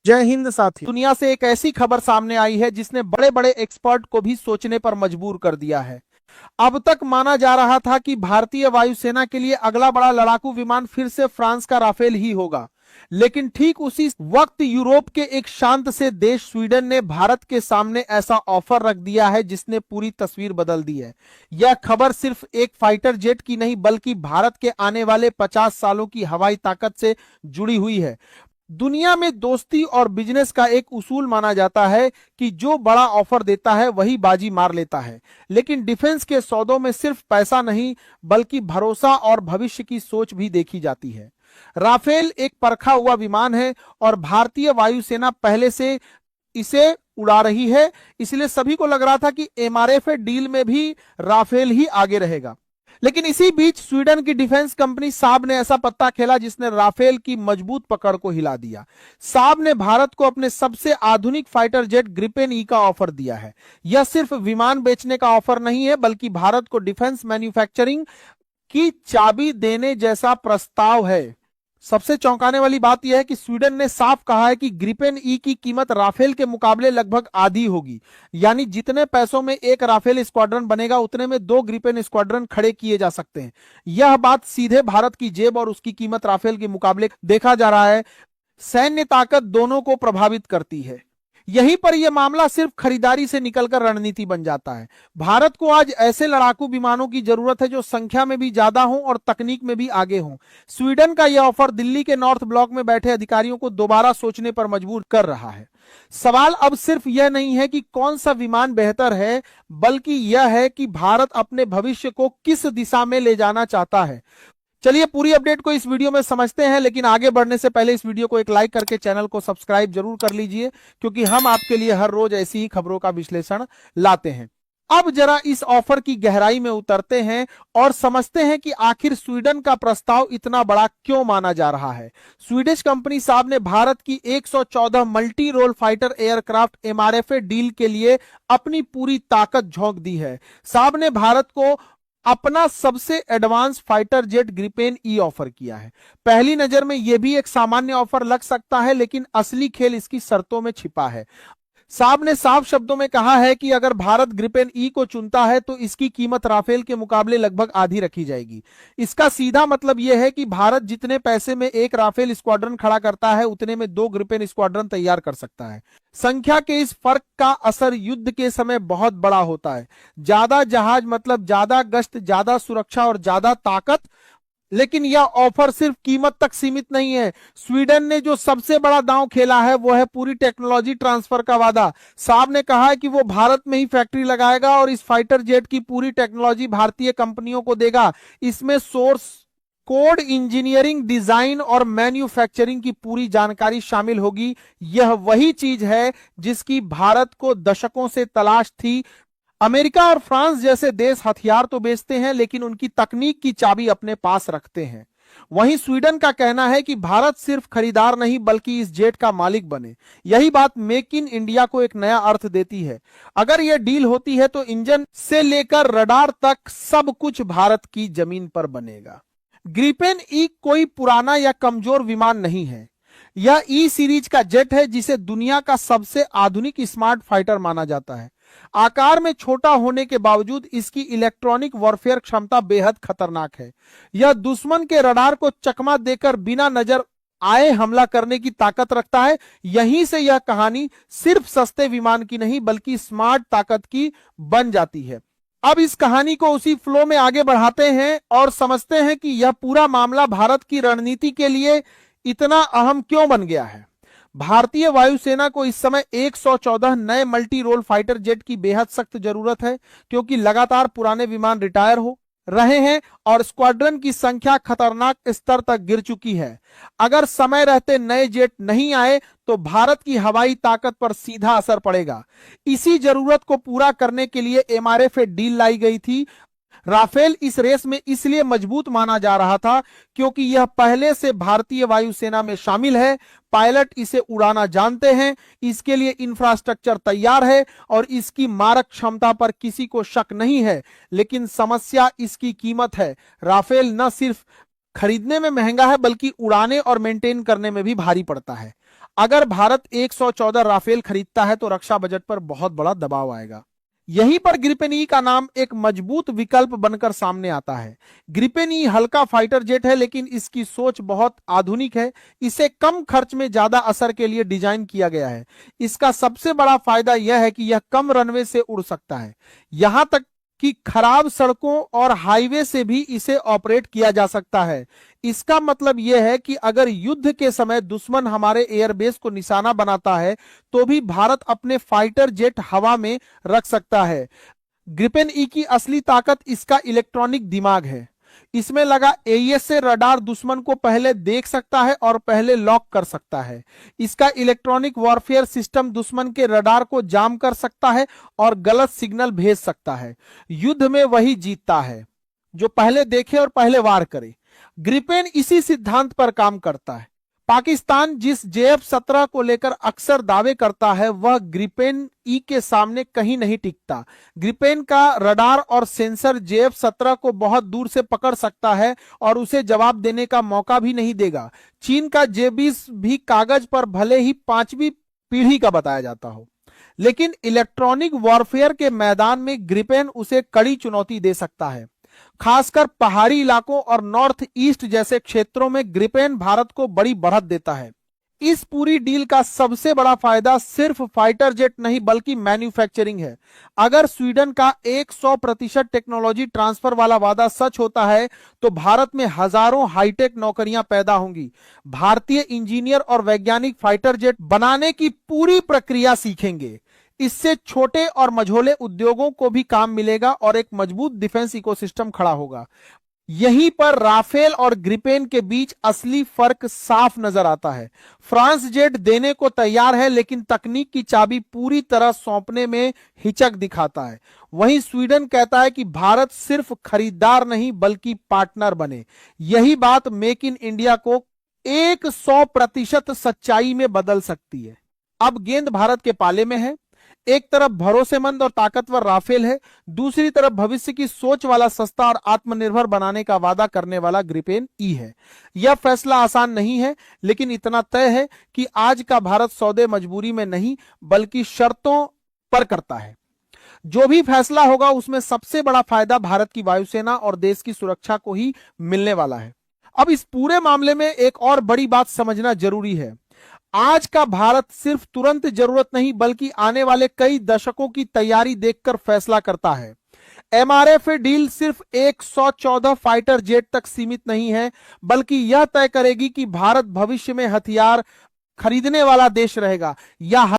जय हिंद साथी। दुनिया से एक ऐसी खबर सामने आई है जिसने बड़े बड़े एक्सपर्ट को भी सोचने पर मजबूर कर दिया है। अब तक माना जा रहा था कि भारतीय वायुसेना के लिए अगला बड़ा लड़ाकू विमान फिर से फ्रांस का राफेल ही होगा, लेकिन ठीक उसी वक्त यूरोप के एक शांत से देश स्वीडन ने भारत के सामने ऐसा ऑफर रख दिया है जिसने पूरी तस्वीर बदल दी है। यह खबर सिर्फ एक फाइटर जेट की नहीं बल्कि भारत के आने वाले 50 सालों की हवाई ताकत से जुड़ी हुई है। दुनिया में दोस्ती और बिजनेस का एक उसूल माना जाता है कि जो बड़ा ऑफर देता है वही बाजी मार लेता है, लेकिन डिफेंस के सौदों में सिर्फ पैसा नहीं बल्कि भरोसा और भविष्य की सोच भी देखी जाती है। राफेल एक परखा हुआ विमान है और भारतीय वायुसेना पहले से इसे उड़ा रही है, इसलिए सभी को लग रहा था कि एमआरएफ डील में भी राफेल ही आगे रहेगा। लेकिन इसी बीच स्वीडन की डिफेंस कंपनी साब ने ऐसा पत्ता खेला जिसने राफेल की मजबूत पकड़ को हिला दिया। साब ने भारत को अपने सबसे आधुनिक फाइटर जेट ग्रिपेन ई का ऑफर दिया है। यह सिर्फ विमान बेचने का ऑफर नहीं है बल्कि भारत को डिफेंस मैन्युफैक्चरिंग की चाबी देने जैसा प्रस्ताव है। सबसे चौंकाने वाली बात यह है कि स्वीडन ने साफ कहा है कि ग्रिपेन ई की कीमत राफेल के मुकाबले लगभग आधी होगी, यानी जितने पैसों में एक राफेल स्क्वाड्रन बनेगा उतने में 2 ग्रिपेन स्क्वाड्रन खड़े किए जा सकते हैं। यह बात सीधे भारत की जेब और उसकी कीमत राफेल के मुकाबले देखा जा रहा है, सैन्य ताकत दोनों को प्रभावित करती है। यहीं पर यह मामला सिर्फ खरीदारी से निकलकर रणनीति बन जाता है। भारत को आज ऐसे लड़ाकू विमानों की जरूरत है जो संख्या में भी ज्यादा हों और तकनीक में भी आगे हों। स्वीडन का यह ऑफर दिल्ली के नॉर्थ ब्लॉक में बैठे अधिकारियों को दोबारा सोचने पर मजबूर कर रहा है। सवाल अब सिर्फ यह नहीं है कि कौन सा विमान बेहतर है, बल्कि यह है कि भारत अपने भविष्य को किस दिशा में ले जाना चाहता है। चलिए पूरी अपडेट को इस वीडियो में समझते हैं, लेकिन आगे बढ़ने से पहले इस वीडियो को एक लाइक करके चैनल को सब्सक्राइब जरूर कर लीजिए, क्योंकि हम आपके लिए हर रोज ऐसी ही खबरों का विश्लेषण लाते हैं। अब जरा इस ऑफर की गहराई में उतरते हैं और समझते हैं कि आखिर स्वीडन का प्रस्ताव इतना बड़ा क्यों माना जा रहा है। स्वीडिश कंपनी साब ने भारत की 114 multi role fighter aircraft MRF deal के लिए अपनी पूरी ताकत झोंक दी है। साब ने भारत को अपना सबसे advance fighter jet Gripen E offer किया है। पहली नजर में यह भी एक सामान्य ऑफर लग सकता है, लेकिन असली खेल इसकी शर्तों में छिपा है। साब ने साफ शब्दों में कहा है कि अगर भारत ग्रिपेन ई को चुनता है तो इसकी कीमत राफेल के मुकाबले लगभग आधी रखी जाएगी। इसका सीधा मतलब यह है कि भारत जितने पैसे में एक राफेल स्क्वाड्रन खड़ा करता है उतने में 2 ग्रिपेन स्क्वाड्रन तैयार कर सकता है। संख्या के इस फर्क का असर युद्ध के समय बहुत बड़ा होता है। ज्यादा जहाज मतलब ज्यादा गश्त, ज्यादा सुरक्षा और ज्यादा ताकत। लेकिन यह ऑफर सिर्फ कीमत तक सीमित नहीं है। स्वीडन ने जो सबसे बड़ा दांव खेला है वो है पूरी टेक्नोलॉजी ट्रांसफर का वादा। साब ने कहा है कि वो भारत में ही फैक्ट्री लगाएगा और इस फाइटर जेट की पूरी टेक्नोलॉजी भारतीय कंपनियों को देगा। इसमें सोर्स कोड, इंजीनियरिंग, डिजाइन और मैन्युफैक्चरिंग की पूरी जानकारी शामिल होगी। यह वही चीज है जिसकी भारत को दशकों से तलाश थी। अमेरिका और फ्रांस जैसे देश हथियार तो बेचते हैं, लेकिन उनकी तकनीक की चाबी अपने पास रखते हैं। वहीं स्वीडन का कहना है कि भारत सिर्फ खरीदार नहीं बल्कि इस जेट का मालिक बने। यही बात मेक इन इंडिया को एक नया अर्थ देती है। अगर यह डील होती है तो इंजन से लेकर रडार तक सब कुछ भारत की जमीन पर बनेगा। ग्रिपेन ई कोई पुराना या कमजोर विमान नहीं है। यह ई सीरीज का जेट है जिसे दुनिया का सबसे आधुनिक स्मार्ट फाइटर माना जाता है। आकार में छोटा होने के बावजूद इसकी इलेक्ट्रॉनिक वॉरफेयर क्षमता बेहद खतरनाक है। यह दुश्मन के रडार को चकमा देकर बिना नजर आए हमला करने की ताकत रखता है। यहीं से यह कहानी सिर्फ सस्ते विमान की नहीं बल्कि स्मार्ट ताकत की बन जाती है। अब इस कहानी को उसी फ्लो में आगे बढ़ाते हैं और समझते हैं कि यह पूरा मामला भारत की रणनीति के लिए इतना अहम क्यों बन गया है। भारतीय वायुसेना को इस समय 114 नए मल्टी रोल फाइटर जेट की बेहद सख्त जरूरत है, क्योंकि लगातार पुराने विमान रिटायर हो रहे हैं और स्क्वाड्रन की संख्या खतरनाक स्तर तक गिर चुकी है। अगर समय रहते नए जेट नहीं आए तो भारत की हवाई ताकत पर सीधा असर पड़ेगा। इसी जरूरत को पूरा करने के लिए एमआरएफ डील लाई गई थी। राफेल इस रेस में इसलिए मजबूत माना जा रहा था क्योंकि यह पहले से भारतीय वायुसेना में शामिल है। पायलट इसे उड़ाना जानते हैं, इसके लिए इंफ्रास्ट्रक्चर तैयार है और इसकी मारक क्षमता पर किसी को शक नहीं है। लेकिन समस्या इसकी कीमत है। राफेल न सिर्फ खरीदने में महंगा है बल्कि उड़ाने और मेंटेन करने में भी भारी पड़ता है। अगर भारत 114 राफेल खरीदता है तो रक्षा बजट पर बहुत बड़ा दबाव आएगा। यहीं पर ग्रिपेन ई का नाम एक मजबूत विकल्प बनकर सामने आता है। ग्रिपेन ई हल्का फाइटर जेट है, लेकिन इसकी सोच बहुत आधुनिक है। इसे कम खर्च में ज्यादा असर के लिए डिजाइन किया गया है। इसका सबसे बड़ा फायदा यह है कि यह कम रनवे से उड़ सकता है। यहां तक कि खराब सड़कों और हाईवे से भी इसे ऑपरेट किया जा सकता है। इसका मतलब यह है कि अगर युद्ध के समय दुश्मन हमारे एयरबेस को निशाना बनाता है तो भी भारत अपने फाइटर जेट हवा में रख सकता है। ग्रिपेन ई की असली ताकत इसका इलेक्ट्रॉनिक दिमाग है। इसमें लगा एईएस से रडार दुश्मन को पहले देख सकता है और पहले लॉक कर सकता है। इसका इलेक्ट्रॉनिक वॉरफेयर सिस्टम दुश्मन के रडार को जाम कर सकता है और गलत सिग्नल भेज सकता है। युद्ध में वही जीतता है जो पहले देखे और पहले वार करे। ग्रिपेन इसी सिद्धांत पर काम करता है। पाकिस्तान जिस JF-17 को लेकर अक्सर दावे करता है, वह ग्रिपेन ई के सामने कहीं नहीं टिकता। ग्रिपेन का रडार और सेंसर JF-17 को बहुत दूर से पकड़ सकता है और उसे जवाब देने का मौका भी नहीं देगा। चीन का J-20 भी कागज पर भले ही 5वीं पीढ़ी का बताया जाता हो, लेकिन इलेक्ट्रॉनिक वॉरफेयर के मैदान में ग्रिपेन उसे कड़ी चुनौती दे सकता है। खासकर पहाड़ी इलाकों और नॉर्थ ईस्ट जैसे क्षेत्रों में ग्रिपेन भारत को बड़ी बढ़त देता है। इस पूरी डील का सबसे बड़ा फायदा सिर्फ फाइटर जेट नहीं बल्कि मैन्युफैक्चरिंग है। अगर स्वीडन का 100% टेक्नोलॉजी ट्रांसफर वाला वादा सच होता है तो भारत में हजारों हाईटेक नौकरियां पैदा होंगी। भारतीय इंजीनियर और वैज्ञानिक फाइटर जेट बनाने की पूरी प्रक्रिया सीखेंगे। इससे छोटे और मझोले उद्योगों को भी काम मिलेगा और एक मजबूत डिफेंस इकोसिस्टम खड़ा होगा। यहीं पर राफेल और ग्रिपेन के बीच असली फर्क साफ नजर आता है। फ्रांस जेट देने को तैयार है, लेकिन तकनीक की चाबी पूरी तरह सौंपने में हिचक दिखाता है। वहीं स्वीडन कहता है कि भारत सिर्फ खरीदार नहीं बल्कि पार्टनर बने। यही बात मेक इन इंडिया को 100% सच्चाई में बदल सकती है। अब गेंद भारत के पाले में है। एक तरफ भरोसेमंद और ताकतवर राफेल है, दूसरी तरफ भविष्य की सोच वाला सस्ता और आत्मनिर्भर बनाने का वादा करने वाला ग्रिपेन ई है। यह फैसला आसान नहीं है, लेकिन इतना तय है कि आज का भारत सौदे मजबूरी में नहीं बल्कि शर्तों पर करता है। जो भी फैसला होगा उसमें सबसे बड़ा फायदा भारत की वायुसेना और देश की सुरक्षा को ही मिलने वाला है। अब इस पूरे मामले में एक और बड़ी बात समझना जरूरी है। आज का भारत सिर्फ तुरंत जरूरत नहीं बल्कि आने वाले कई दशकों की तैयारी देखकर फैसला करता है। MRF डील सिर्फ 114 फाइटर जेट तक सीमित नहीं है, बल्कि यह तय करेगी कि भारत भविष्य में हथियार खरीदने वाला देश रहेगा या